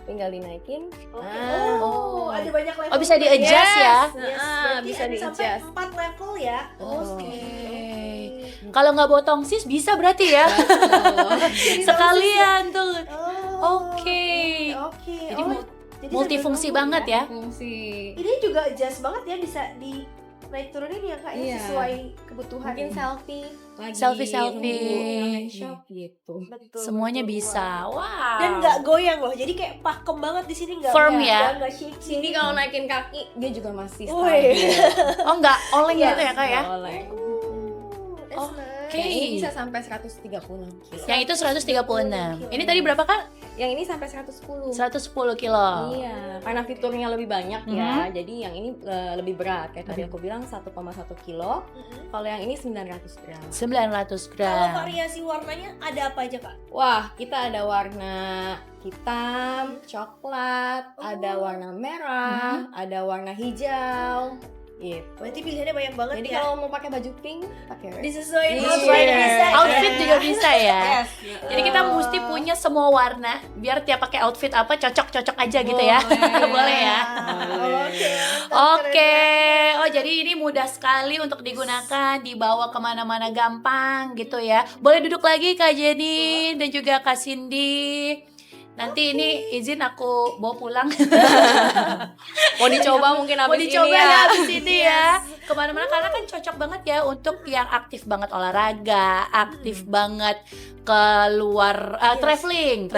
Tinggal dinaikin. Oke. Ah. Oh, ada banyak level. Oh, bisa di-adjust ya? Yes, Ah, berarti bisa ada sampai di-adjust. 4 level ya. Oke. Kalau nggak bawa tongsis bisa berarti ya. Jadi Sekalian tuh. Oh, Oke. Oke. Jadi Oh, jadi multifungsi sambil nunggu banget ya. Fungsi. Ini juga adjust banget ya, bisa di naik turunin ya Kak ya, Iya. sesuai kebutuhan. Mungkin selfie lagi. Selfie. online shop gitu. Betul, Semuanya betul. bisa. Wow. Dan nggak goyang loh, jadi kayak pakem banget di sini, nggak Firm nggak- ya? nggak shaky. Sini kalau naikin kaki dia juga masih Wih. stabil. Oh, nggak oleng Iya. gitu ya Kak ya? Oleng. That's nice. Oke. Yang ini bisa sampai 136 kilo. Yang itu 136. Ini tadi berapa Kak? Yang ini sampai 110. 110 kilo. Iya, karena fiturnya lebih banyak ya. Jadi yang ini lebih berat. Kayak tadi aku bilang 1,1 kilo. Kalau yang ini 900 gram. 900 Kalau gram. variasi warnanya ada apa aja Kak? Wah, kita ada warna hitam, coklat, ada warna merah, ada warna hijau. Gitu. Berarti pilihannya banyak banget Jadi ya. kalau mau pakai baju pink, pakai red. Disesuaikan Iya. outfit bisa. Outfit juga bisa ya. Yes. Jadi kita mesti punya semua warna biar tiap pakai outfit apa cocok-cocok aja gitu ya. Boleh. Boleh ya. Oke. Oke, oh jadi ini mudah sekali untuk digunakan, dibawa kemana-mana gampang gitu ya. Boleh duduk lagi Kak Jenny dan juga Kak Cindy. Nanti ini izin aku bawa pulang. Mau dicoba mungkin Mau abis dicoba ini ya. habis ini ya. Kemana-mana karena kan cocok banget ya untuk yang aktif banget olahraga, aktif banget keluar traveling Yes,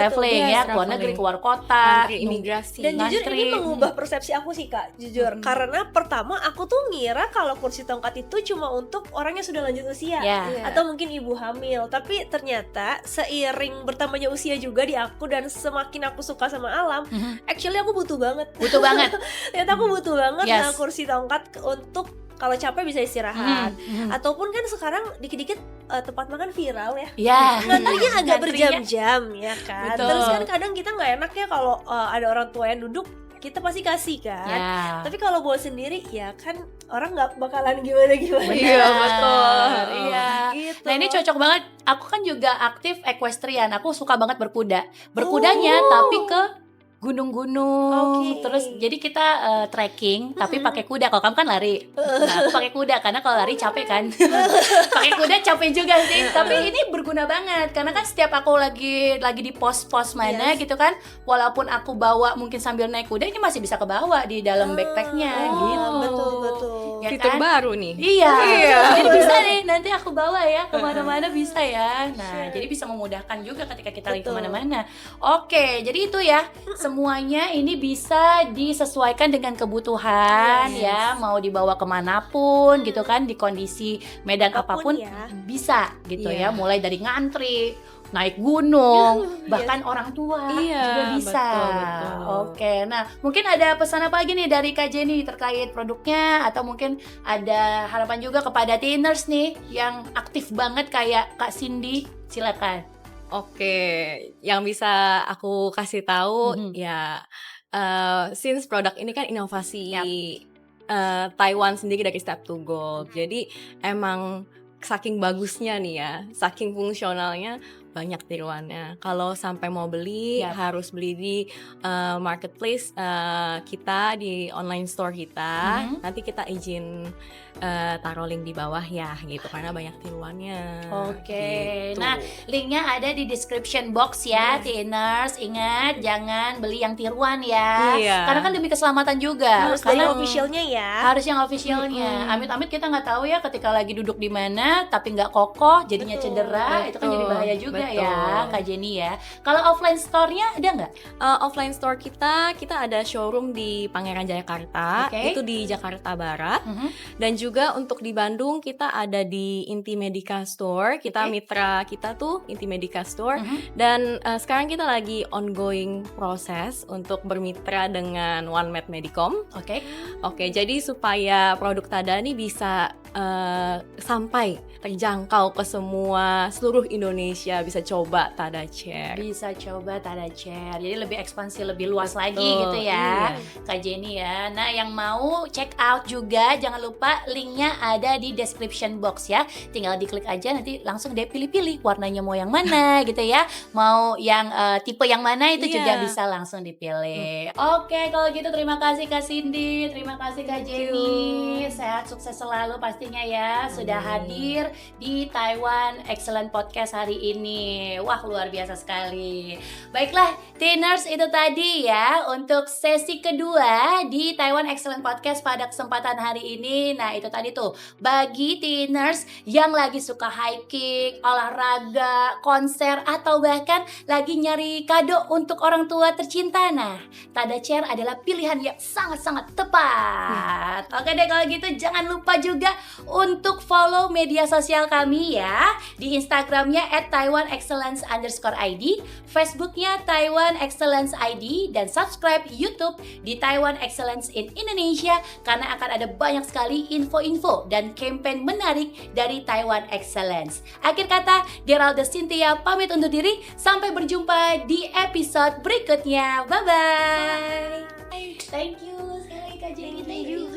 ya, keluar traveling. negeri, keluar kota, Antri imigrasi. Dan jujur Ngantri. ini mengubah persepsi aku sih Kak, jujur. Karena pertama aku tuh ngira kalau kursi tongkat itu cuma untuk orang yang sudah lanjut usia. Ya. Iya. Atau mungkin ibu hamil. Tapi ternyata seiring bertambahnya usia juga di aku, dan semakin aku suka sama alam, actually aku butuh banget. Butuh banget. Ternyata aku butuh banget Yes. kursi tongkat untuk kalau capek bisa istirahat. Ataupun kan sekarang dikit-dikit tempat makan viral ya. Ya. Ngantrinya agak Ngantrinya. berjam-jam ya kan. Betul. Terus kan kadang kita nggak enak ya kalau ada orang tua yang duduk, kita pasti kasih kan. Ya. Tapi kalau bawa sendiri ya kan orang nggak bakalan gimana-gimana. Iya, betul. Iya. Gitu. Nah, ini cocok banget. Aku kan juga aktif equestrian. Aku suka banget berkuda. Berkudanya tapi ke gunung-gunung. Oke. Terus jadi kita trekking tapi pakai kuda. Kalau kamu kan lari. Nah, aku pakai kuda karena kalau lari capek kan. Pakai kuda capek juga sih. Tapi ini berguna banget karena kan setiap aku lagi di pos-pos mana gitu kan, walaupun aku bawa mungkin sambil naik kuda, ini masih bisa kebawa di dalam backpacknya gitu. Betul. Ya Fitur kan? baru nih. Iya. Jadi bisa nih, nanti aku bawa ya kemana-mana bisa ya. Nah, jadi bisa memudahkan juga ketika kita lagi Betul. kemana-mana. Oke, jadi itu ya. Semuanya ini bisa disesuaikan dengan kebutuhan ya. Mau dibawa kemanapun gitu kan, di kondisi medan apapun ya. bisa gitu ya. Iya. Mulai dari ngantri, naik gunung, bahkan orang tua Iya, juga bisa. betul. Oke, nah mungkin ada pesan apa lagi nih dari Kak Jenny terkait produknya, atau mungkin ada harapan juga kepada teeners nih yang aktif banget kayak Kak Cindy, silakan. Oke, yang bisa aku kasih tahu Mhm. ya, since produk ini kan inovasi Taiwan sendiri dari Step to Gold. Jadi emang saking bagusnya nih ya, saking fungsionalnya, banyak tiruannya. Kalau sampai mau beli Yap. harus beli di marketplace kita, di online store kita. Nanti kita izin taruh link di bawah ya gitu, karena banyak tiruannya. Oke, gitu. nah linknya ada di description box ya, teeners. Ingat jangan beli yang tiruan ya, Iya. karena kan demi keselamatan juga. Harus dari Karena officialnya ya. harus yang officialnya. Amit-amit kita nggak tahu ya ketika lagi duduk di mana tapi nggak kokoh, jadinya Betul. cedera, itu kan jadi bahaya juga ada Betul. ya Kak Jenny ya. Kalau offline store-nya ada nggak? Offline store kita ada showroom di Pangeran Jayakarta, Oke. itu di Jakarta Barat. Mhm. Dan juga untuk di Bandung kita ada di Inti Medica Store. Kita Oke. mitra kita tuh Inti Medica Store. Mhm. Dan sekarang kita lagi ongoing proses untuk bermitra dengan One Med Medicom. Oke. Oke, jadi supaya produk Tada ini bisa sampai terjangkau ke seluruh Indonesia, bisa coba Tada Chair. Bisa coba Tada Chair. Jadi lebih ekspansi, lebih luas lagi Betul, gitu ya. iya. Kak Jenny ya. Nah, yang mau check out juga jangan lupa linknya ada di description box ya. Tinggal diklik aja, nanti langsung deh pilih-pilih warnanya mau yang mana gitu ya. Mau yang tipe yang mana itu Iya. juga bisa langsung dipilih. Oke, kalau gitu terima kasih Kak Cindy, terima kasih Kak Thank Jenny. Sehat sukses selalu pastinya ya. Sudah hadir di Taiwan Excellent Podcast hari ini. Wah, luar biasa sekali. Baiklah, Teeners, itu tadi ya untuk sesi kedua di Taiwan Excellent Podcast pada kesempatan hari ini. Nah, itu tadi tuh bagi Teeners yang lagi suka hiking, olahraga, konser, atau bahkan lagi nyari kado untuk orang tua tercinta. Nah, Tada Chair adalah pilihan yang sangat-sangat tepat. Oke deh, kalau gitu jangan lupa juga untuk follow media sosial kami ya. Di Instagramnya @taiwanexcellence_id, Facebooknya Taiwan Excellence ID, dan subscribe YouTube di Taiwan Excellence in Indonesia karena akan ada banyak sekali info-info dan campaign menarik dari Taiwan Excellence. Akhir kata, Geralda Cynthia pamit undur diri. Sampai berjumpa di episode berikutnya. Bye-bye. Thank you sekali lagi Kak Jenny. Thank you.